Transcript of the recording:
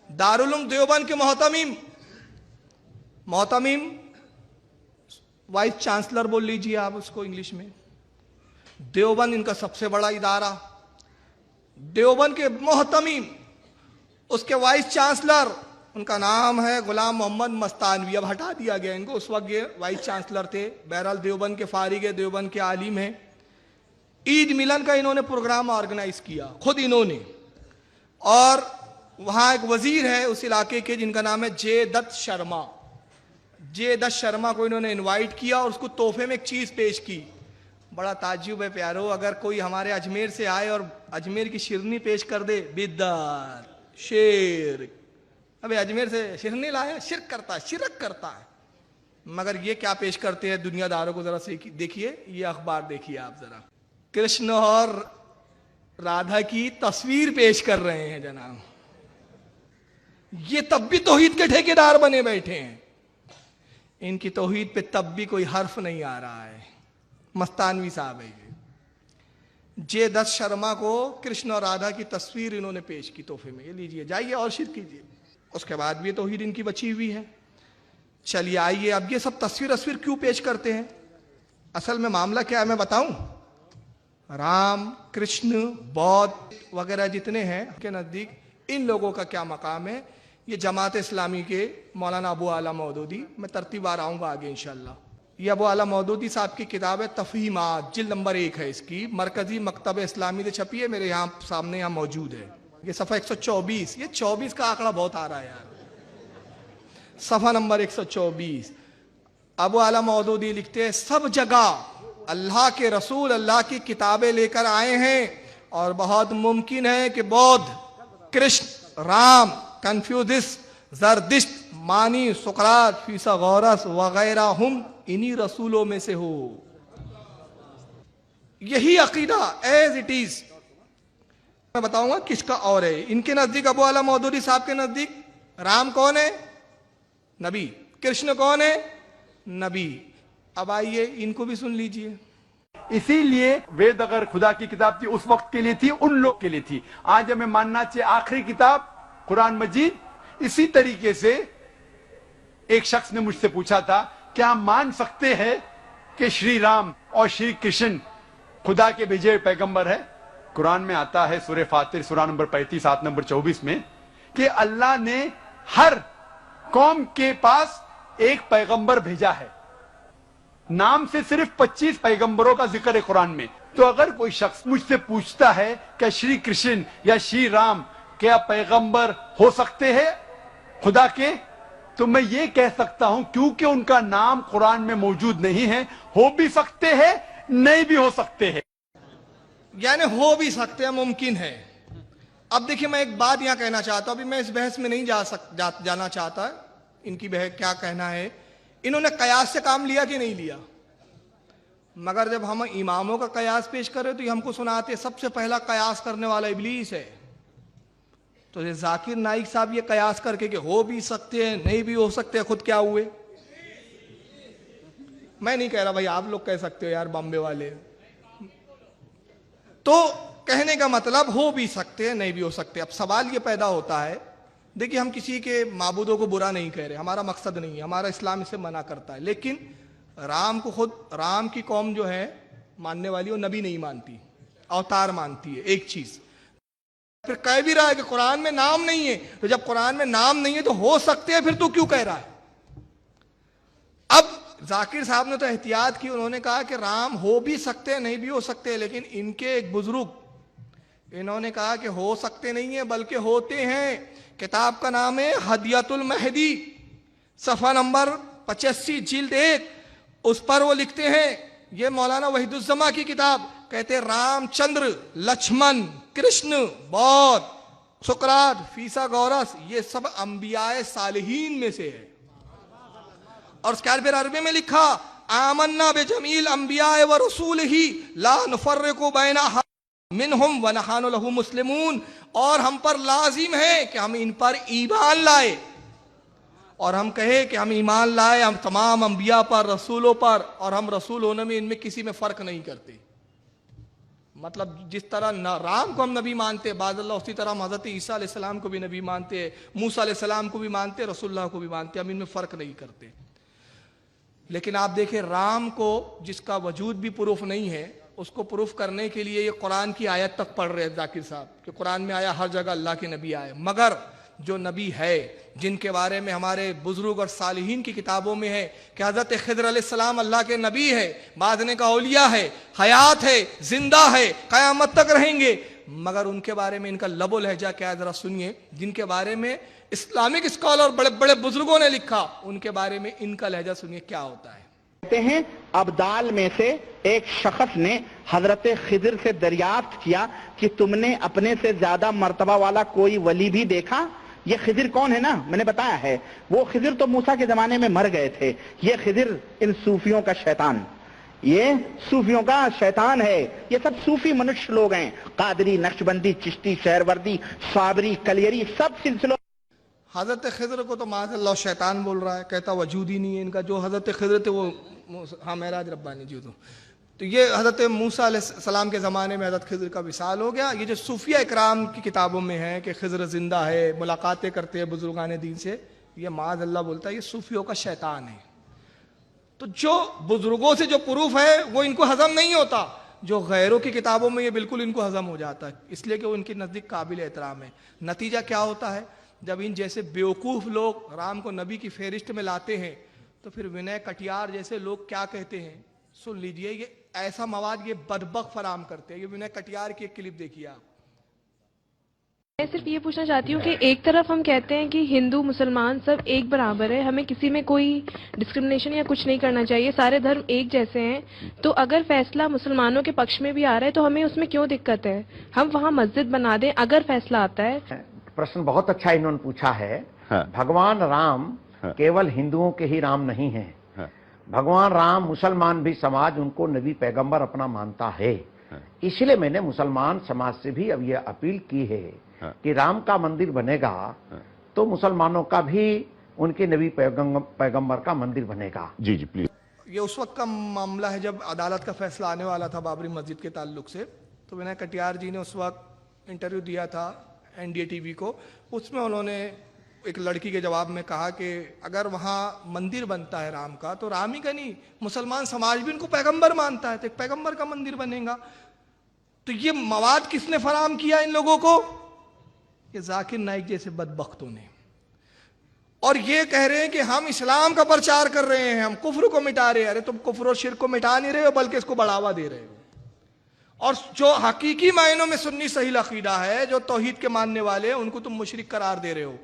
दारुल देवबंद के मोहतमीम vice chancellor बोल लीजिए आप उसको इंग्लिश में। देवबंद इनका सबसे बड़ा इदारा, देवबंद के मोहतमीम, उसके वाइस चांसलर, उनका नाम है गुलाम मोहम्मद मस्तानवी। अब हटा दिया गया इनको, उस वक्त ये वाइस चांसलर थे। बहरहाल देवबंद के फारिग है, देवबंद के आलिम हैं। ईद मिलन का इन्होंने प्रोग्राम ऑर्गेनाइज किया खुद इन्होंने, और वहाँ एक वजीर है उस इलाके के जिनका नाम है जे दत्त शर्मा। जे दत्त शर्मा को इन्होंने इनवाइट किया और उसको तोहफे में एक चीज़ पेश की। बड़ा ताज्जुब है प्यारो, अगर कोई हमारे अजमेर से आए और अजमेर की शिरनी पेश कर दे, बिद्दार शेर, अबे अजमेर से शिरनी लाया, शिरक करता है। मगर ये क्या पेश करते हैं दुनियादारों को, जरा से देखिए, ये अखबार देखिए आप जरा। कृष्ण और राधा की तस्वीर पेश कर रहे हैं जनाब। ये तब भी तौहीद के ठेकेदार बने बैठे हैं, इनकी तौहीद पे तब भी कोई हर्फ नहीं आ रहा है। मस्तानवी साहब है ये। जे दत्त शर्मा को कृष्ण और राधा की तस्वीर इन्होंने पेश की तोहफे में, ये लीजिए, जाइए और शिर कीजिए। उसके बाद भी तौहीद इनकी बची हुई है। चलिए आइए, अब ये सब तस्वीर क्यों पेश करते हैं? असल में मामला क्या है मैं बताऊं। राम, कृष्ण, बौद्ध वगैरह जितने हैं के नज़दीक, इन लोगों का क्या मकाम है, ये जमात इस्लामी के मौलाना अबू आला मौदूदी, मैं तरतीबार आऊँगा आगे इंशाल्लाह। ये अबू आला मौदूदी साहब की किताब है तफ़हीमात, जिल्द नंबर 1 है इसकी, मरकज़ी मकतब इस्लामी से छपी है, मेरे यहाँ सामने यहाँ मौजूद है। ये सफ़ा 124, ये 24 का आंकड़ा बहुत आ रहा है यार, सफ़ा नंबर 124। अबू आला मौदूदी लिखते हैं, सब जगह अल्लाह के रसूल अल्लाह की किताबें लेकर आए हैं, और बहुत मुमकिन है कि बौद्ध, कृष्ण, राम, कन्फ्यूजिस, जरदिश्त, मानी, सुकरात, फीसागोरस वगैरह हम इन्हीं रसूलों में से हो। यही अकीदा एज इट इज मैं बताऊंगा किसका और है। इनके नजदीक, अबू आला मौदूदी साहब के नजदीक, राम कौन है? नबी। कृष्ण कौन है? नबी। अब आइए इनको भी सुन लीजिए। इसीलिए वेद अगर खुदा की किताब थी उस वक्त के लिए थी, उन लोग के लिए थी। आज हमें मानना चाहिए आखिरी किताब कुरान मजीद। इसी तरीके से एक शख्स ने मुझसे पूछा था, क्या हम मान सकते हैं कि श्री राम और श्री कृष्ण खुदा के भेजे हुए पैगंबर है? कुरान में आता है सूरह फातिर सूरा नंबर 35 आयत नंबर 24 में कि अल्लाह ने हर कौम के पास एक पैगंबर भेजा है। नाम से सिर्फ 25 पैगंबरों का जिक्र है कुरान में। तो अगर कोई शख्स मुझसे पूछता है कि श्री कृष्ण या श्री राम क्या पैगंबर हो सकते हैं खुदा के, तो मैं ये कह सकता हूं क्योंकि उनका नाम कुरान में मौजूद नहीं है, हो भी सकते हैं, नहीं भी हो सकते हैं। यानी हो भी सकते हैं, मुमकिन है। अब देखिए, मैं एक बात यहां कहना चाहता हूं, अभी मैं इस बहस में नहीं जाना चाहता इनकी क्या कहना है। इन्होंने कयास से काम लिया कि नहीं लिया? मगर जब हम इमामों का कयास पेश करें तो ये हमको सुनाते सबसे पहला कयास करने वाला इब्लीस है। तो ये जाकिर नाइक साहब ये कयास करके कि हो भी सकते हैं, नहीं भी हो सकते हैं, खुद क्या हुए? मैं नहीं कह रहा भाई, आप लोग कह सकते हो यार, बॉम्बे वाले। तो कहने का मतलब हो भी सकते हैं, नहीं भी हो सकते। अब सवाल ये पैदा होता है, देखिए हम किसी के माबूदों को बुरा नहीं कह रहे, हमारा मकसद नहीं है, हमारा इस्लाम इसे मना करता है। लेकिन राम को खुद, राम की कौम जो है मानने वाली, वो नबी नहीं मानती, अवतार मानती है। एक चीज फिर कह भी रहा है कि कुरान में नाम नहीं है, तो जब कुरान में नाम नहीं है तो हो सकते हैं, फिर तू क्यों कह रहा है? अब जाकिर साहब ने तो एहतियात की, उन्होंने कहा कि राम हो भी सकते हैं, नहीं भी हो सकते हैं। लेकिन इनके एक बुजुर्ग, इन्होंने कहा कि हो सकते नहीं है बल्कि होते हैं। किताब का नाम है हदियतुल महदी, सफ़ा नंबर 85 जिल्द 1। उस पर वो लिखते हैं, ये मौलाना वहीदुज्जमा की किताब, कहते रामचंद्र, लक्ष्मण, कृष्ण, बौद्ध, सुकरात, फीसागोरस, ये सब अंबियाए सालिहीन में से है। और उसके फिर अरबी में लिखा, आमन्ना बेजमील अंबियाए व रसूलिही ला नुफर्रिकु बैना मिनहुम व नहानु लहु मुस्लिमून। और हम पर लाजिम है कि हम इन पर ईमान लाए, और हम कहे कि हम ईमान लाए हम तमाम अंबिया पर, रसूलों पर, और हम रसूल होने में इनमें किसी में फर्क नहीं करते। मतलब जिस तरह राम को हम नबी मानते हैं बाज़ अल्लाह, उसी तरह हम हज़रत ईसा अलैहिस्सलाम को भी नबी मानते हैं, मूसा अलैहिस्सलाम को भी मानते हैं, रसूलुल्लाह को भी मानते हैं, हम इनमें फ़र्क नहीं करते। लेकिन आप देखें राम को जिसका वजूद भी प्रूफ नहीं है, उसको प्रूफ करने के लिए ये कुरान की आयत तक पढ़ रहे हैं जाकिर साहब, कि कुरान में आया हर जगह अल्लाह के नबी आए, मगर जो नबी है जिनके बारे में हमारे बुजुर्ग और सालिहीन की किताबों में है कि हज़रत खिज़र अलैहिस्सलाम अल्लाह के नबी है, बाद ने का औलिया है, हयात है, जिंदा है, क़यामत तक रहेंगे, मगर उनके बारे में इनका लबो लहजा क्या है जरा सुनिए। जिनके बारे में इस्लामिक स्कॉलर बड़े बड़े बुजुर्गों ने लिखा, उनके बारे में इनका लहजा सुनिए क्या होता है। कहते हैं अब्दाल में से एक शख्स ने हजरत खिज़र से दरियाफ्त किया कि तुमने अपने से ज्यादा मर्तबा वाला कोई वली भी देखा? ये खिज़र कौन है ना, मैंने बताया है, वो खिज़र तो मूसा के जमाने में मर गए थे। ये खिज़र इन सूफियों का शैतान, ये सूफियों का शैतान है। ये सब सूफी मनुष्य लोग हैं, कादरी, नक्शबंदी, चिश्ती, शहरवर्दी, साबरी, कलियरी, सब सिलसिलों। हज़रत खिज़र को तो माज़अल्लाह शैतान बोल रहा है, कहता वजूद ही नहीं है इनका। जो हज़रत खिज़र थे वो हाँ मेराज रब्बानी जी, तो ये हज़रत मूसा अलैहिस्सलाम के ज़माने में हज़रत खिज़र का विसाल हो गया। ये जो सूफिया इकराम की किताबों में है कि खिज़र ज़िंदा है, मुलाकातें करते हैं बुजुर्गान दीन से, ये माज़अल्लाह बोलता है ये सूफियों का शैतान है। तो जो बुजुर्गों से जो प्रूफ है वो इनको हजम नहीं होता, जो गैरों की किताबों में ये बिल्कुल इनको हजम हो जाता है, इसलिए कि वो इनके नज़दीक काबिल एहतराम है। नतीजा क्या होता है, जब इन जैसे बेवकूफ़ लोग राम को नबी की फहरिस्त में लाते हैं, तो फिर विनय कटियार जैसे लोग क्या कहते हैं, सुन लीजिए। ये ऐसा मवाद ये बदबक फराम करते हैं। ये विनय कटियार की एक क्लिप देखिए आप। मैं सिर्फ ये पूछना चाहती हूँ कि एक तरफ हम कहते हैं कि हिंदू मुसलमान सब एक बराबर है, हमें किसी में कोई डिस्क्रिमिनेशन या कुछ नहीं करना चाहिए, सारे धर्म एक जैसे हैं, तो अगर फैसला मुसलमानों के पक्ष में भी आ रहा है तो हमें उसमें क्यों दिक्कत है? हम वहाँ मस्जिद बना दें अगर फैसला आता है। प्रश्न बहुत अच्छा इन्होंने पूछा है। हाँ। भगवान राम केवल हिंदुओं के ही राम नहीं हैं। भगवान राम मुसलमान भी समाज उनको नबी पैगंबर अपना मानता है। इसलिए मैंने मुसलमान समाज से भी अब यह अपील की है कि राम का मंदिर बनेगा तो मुसलमानों का भी उनके नबी पैगंबर का मंदिर बनेगा। जी जी प्लीज। ये उस वक्त का मामला है जब अदालत का फैसला आने वाला था बाबरी मस्जिद के ताल्लुक से। तो विनय कटियार जी ने उस वक्त इंटरव्यू दिया था एनडीए टीवी को। उसमें उन्होंने एक लड़की के जवाब में कहा कि अगर वहाँ मंदिर बनता है राम का, तो राम ही का नहीं मुसलमान समाज भी उनको पैगंबर मानता है, तो एक पैगंबर का मंदिर बनेगा। तो ये मवाद किसने फराम किया इन लोगों को? ये जाकिर नाइक जैसे बदबख्तों ने। और ये कह रहे हैं कि हम इस्लाम का प्रचार कर रहे हैं, हम कुफ्र को मिटा रहे हैं। अरे तुम कुफ्र और शिर्क को मिटा नहीं रहे हो, बल्कि इसको बढ़ावा दे रहे हो। और जो हकीकी मायनों में सुन्नी सही अकीदा है, जो तौहीद के मानने वाले हैं, उनको तुम मुशरिक करार दे रहे हो।